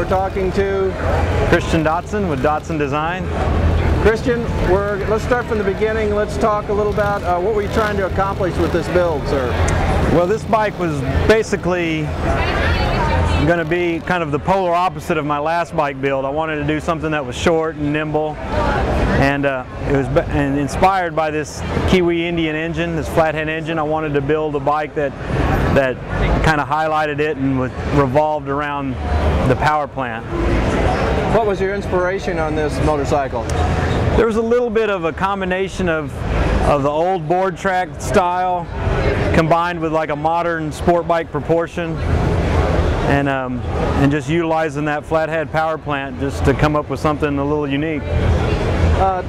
we're talking to Christian Dotson with Dotson Design. Christian, let's start from the beginning. Let's talk a little about what were you trying to accomplish with this build, sir? Well, this bike was basically going to be kind of the polar opposite of my last bike build. I wanted to do something that was short and nimble, and it was inspired by this Kiwi Indian engine, this flathead engine. I wanted to build a bike that kind of highlighted it and was revolved around the power plant. What was your inspiration on this motorcycle? There was a little bit of a combination of the old board track style combined with like a modern sport bike proportion, and just utilizing that flathead power plant just to come up with something a little unique.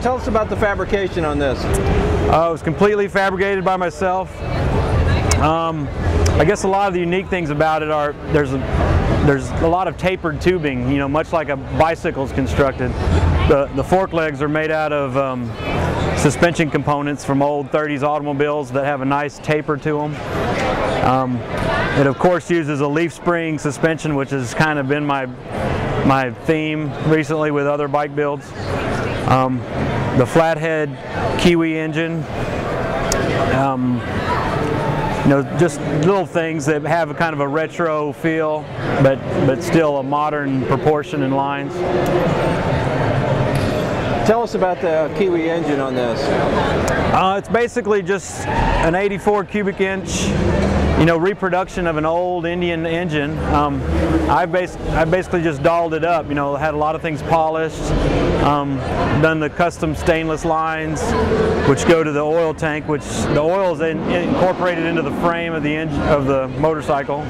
Tell us about the fabrication on this. It was completely fabricated by myself. I guess a lot of the unique things about it are there's a lot of tapered tubing, you know, much like a bicycle's constructed. The fork legs are made out of suspension components from old 30s automobiles that have a nice taper to them. It of course uses a leaf spring suspension, which has kind of been my theme recently with other bike builds. The flathead Kiwi engine. You know, just little things that have a kind of a retro feel, but still a modern proportion and lines. Tell us about the Kiwi engine on this. It's basically just an 84 cubic inch, you know, reproduction of an old Indian engine. I basically just dolled it up, you know, had a lot of things polished, done the custom stainless lines which go to the oil tank, which the oil is incorporated into the frame of the engine of the motorcycle.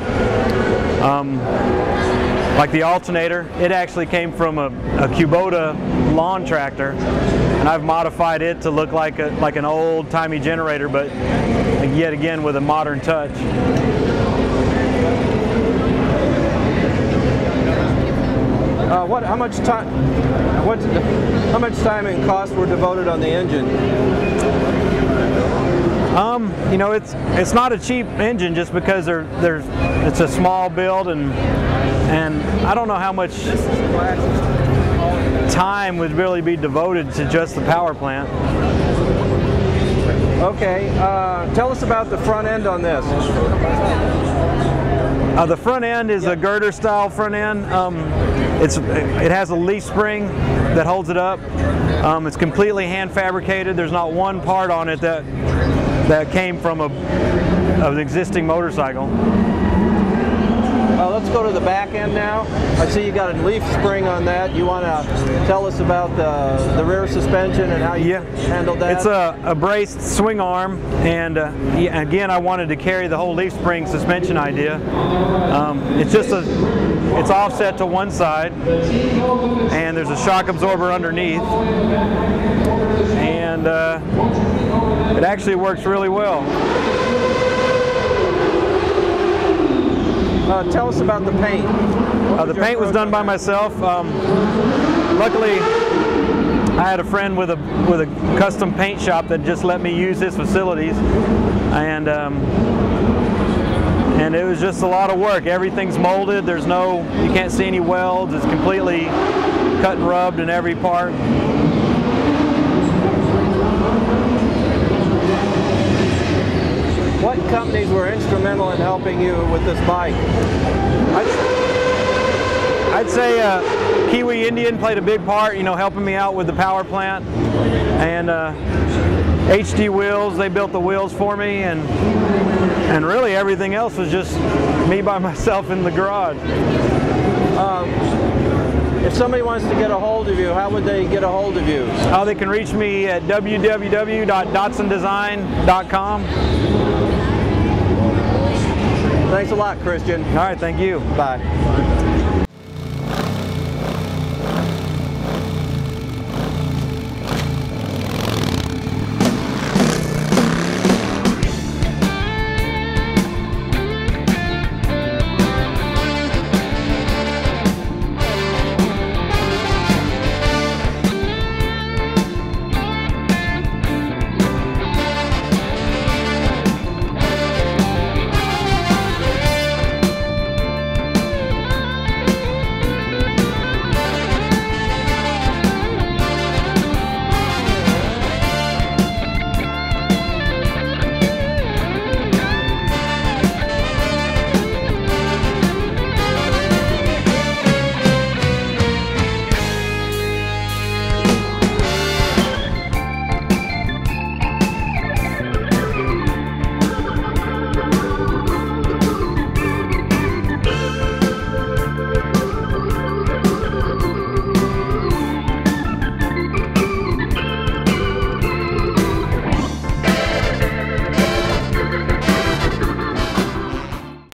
Like the alternator, it actually came from a Kubota lawn tractor, and I've modified it to look like an old-timey generator, but yet again with a modern touch. How much time and cost were devoted on the engine? You know, it's not a cheap engine just because it's a small build, and I don't know how much time would really be devoted to just the power plant. Okay, tell us about the front end on this. The front end is a girder style front end. It has a leaf spring that holds it up. It's completely hand fabricated. There's not one part on it that came from an existing motorcycle. Let's go to the back end now. I see you got a leaf spring on that. You want to tell us about the rear suspension and how you handled that? It's a braced swing arm, and again, I wanted to carry the whole leaf spring suspension idea. It's offset to one side, and there's a shock absorber underneath, and it actually works really well. Tell us about the paint. The paint was done by myself. Luckily, I had a friend with a custom paint shop that just let me use his facilities, and it was just a lot of work. Everything's molded. You can't see any welds. It's completely cut and rubbed in every part. What companies were instrumental in helping you with this bike? I'd say Kiwi Indian played a big part, you know, helping me out with the power plant, and HD Wheels, they built the wheels for me, and really everything else was just me by myself in the garage. If somebody wants to get a hold of you, how would they get a hold of you? They can reach me at www.dotsondesign.com. Thanks a lot, Christian. All right, thank you. Bye.